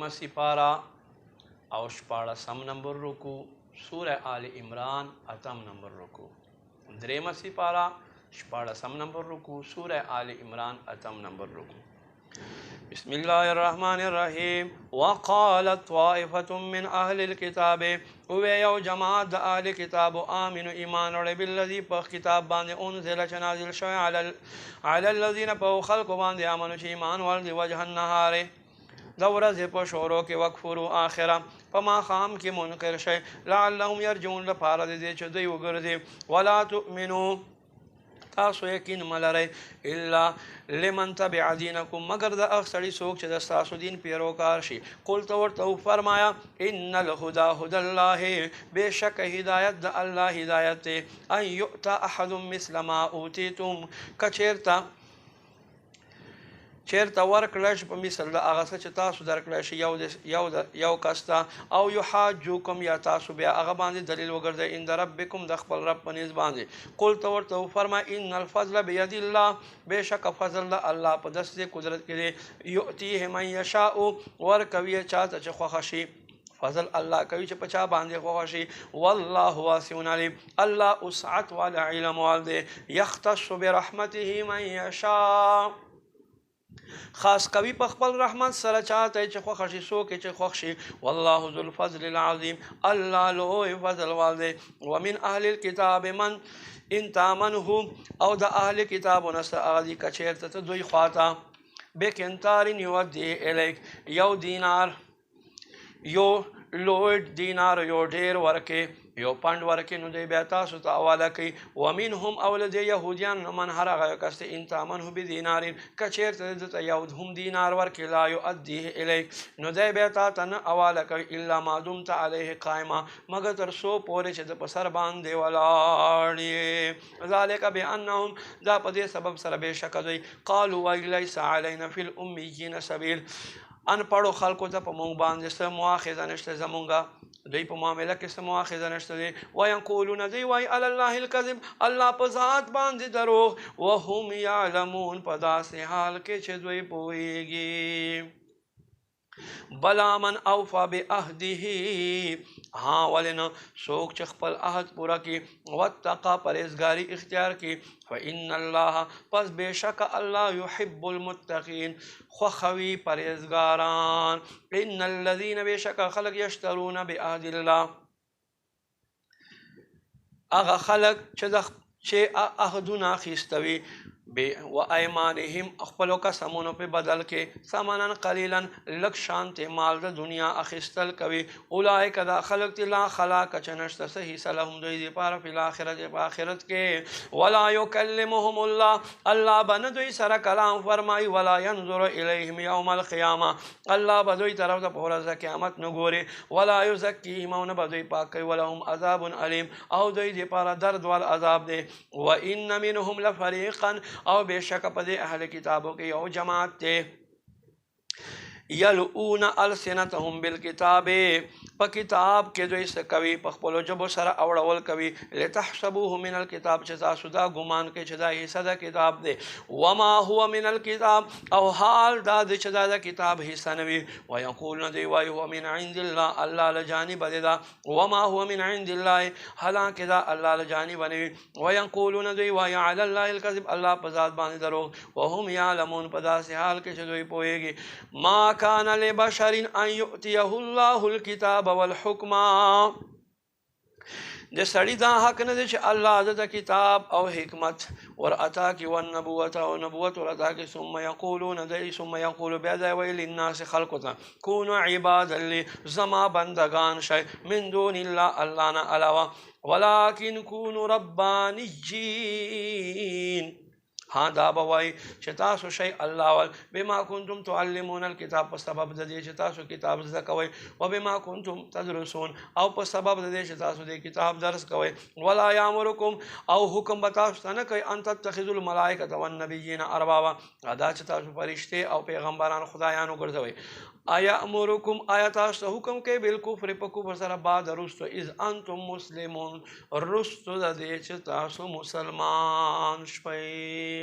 دویمه سپاره او 14 نمبر رکو سوره آل عمران 8 نمبر رکو. دریمه سپاره 14 نمبر رکو سوره آل عمران 8 نمبر رکو. بسم الله الرحمن الرحیم. وقالت طائفة من اهل الكتاب او جماعت د اهل کتاب آمنو ایمان وړي بالذي په کتاب باندې انزل چې نازل شوی علی الذین په خلق باندې امنو چې ایمان ورته وجه النهار د ورځې په شورو کې وکفروا آخره په ماښام کې منکر شي لعلهم یرجعون لپاره دې چې دوی وګرځي ولا تؤمنوا تاسو یقین ملرئ الا لمن تبع دینکم مگر د هغه سړي څوک چې د ستاسو دین پیروکار شي. قل ته ورته وفرمایه ان الهدى هدى الله بېشک هدایت د الله هدایت دی ان یؤتى احد مثل ما اوتیتم که چیرته ورکړی شي په مثل د هغه څه چې تاسو درکړی شي یو کس ته او یحاجوکم یا تاسو بیا هغه باندې دلیل وګرځئ عند ربکم د خپل رب په نسبت باندې. قل ته ورته وفرمایه ان الفضل بید الله بېشک فضل د الله په دست قدرت کې دی یؤتیه من یشاء ورکوي چاته چې خوښه شي. فضل الله کوي چې په چا باندې خوښه شي. والله واسع علیم الله وسعت والا علم والده یختص برحمته من یشاء خاص کوي په خپل رحمت سره چاته چې خوښ شي څوک چې خوښ شي. والله ذو الفضل العظیم الله لوی فضل والده. ومن اهل الكتاب من ان تامنه او د اهل کتابو نسته هغه دي که چېرته ته دوی خواته بقنطار یودي الیک یو دینار یو لوی دینار یو ډیر ورکې یو پنډ ورکې نو دی بیا تاسو ته حواله کوي. ومنهم او له دې یهودیان من هر هغه کس چې ان تامنه بدینار که چېرته ده ته یو هم دینار ورکې لا یؤدیه الیک نو دی بیا تا ته نه حواله کوي الا ما دمت علیه قائما مګر تر څو پورې چې د په سر باندې ولاړ یې. ذلک بانهم دا په دې سبب سره بېشکه دوی قالوا وایي لیس علینا فی الامیین سبیل ان پړو خلکو ته په موږ باندې څه مؤاخذه نشته زمونږه دوی په معامله کې څه مؤاخذه نشته دی. وینقولون دوی وایي علی الله الکذب الله په ذات باندې دروغ وهم یعلمون په داسې حال کې چې دوی پوهیږي. بلا من اوفا بعهده ها ولنه څوک چې خپل عهد پوره کړي واتقا پرهیزګاري اختیار کړي فان الله پس بېشکه الله يحب المتقین خوښوي پرهیزګاران. ان الذین بېشکه خلق یشترون بعهد الله هغه خلق چې عهدونه اخیستوي و ایمانهم خپلو قسمونو په بدل کې ثمنا قلیلا لږ شانتې مال د دنیا اخیستل کوي. اولئک دا خلق لا خلاق چې نشته څه حصه لهم دوی دپاره فی الآخرت په آخرت کې. ولا یکلمهم الله الله به نه دوی سره کلام فرمایي ولا ینظر الیهم یوم القیامه الله به دوی طرف ته په ورځ د قیامت نه ګوري. ولا یزکیهم او نه به دوی پاک کوي. ولهم عذاب علیم او دوی دپاره درد وال عذاب دی. و ان منهم لفریقا او بېشکه په دې اهل کتابو کې یو جماعت دی یلؤون السنتهم بالکتاب په کتاب کې دوی څه کوي په خپلو ژبو سره اوړول کوي. لتحسبوه من الکتاب چې تاسو دا ګمان کوئ چې دا حصه د کتاب دی. وما هو من الکتاب او حال دا دی چې دا د کتاب حصه نه وي. ویقولون دوی وایي هو من عند الله الله له جانبه دی دا. وما هو من عند الله حالانکه دا الله له جانبه نه وي. ویقولون دوی وایي علی الله الکذب الله په ذات باندې دروغ وهم یعلمون په داسې حال کې چې دوی پوهیږي. ما كان لبشر ان يؤتيه الله الكتاب والحكم د سړي دا حق نه دی چې الله د کتاب او حکمت ورعطا کی والنبوت او نبوت ورعطا کی ثم يقولون ثم يقول بیا دا ویل للناس خلقو ته كونوا عبادا لي زما بندگان شي من دون الله الله نه علاوه ولكن كونوا ربانيين ها دا به وایي چې تاسو شئ الله ول بما کنتم تعلمون الکتاب په سبب د دې چې تاسو کتاب زده کوئ وبما کنتم تدرسون او په سبب د دې چې تاسو د کتاب درس کوئ. ولا یامرکم او حکم به تاسو ته نه کوي ان تتخذوا الملائکة والنبیین اربابا دا چې تاسو فرشتې او پیغمبران خدایان وګرځوئ. آیا امرکم آیا تاسو حکم کوي بالکفر په کفر سره بعد رستو اذ انتم مسلمون رستو د دې چې تاسو مسلمان شئ.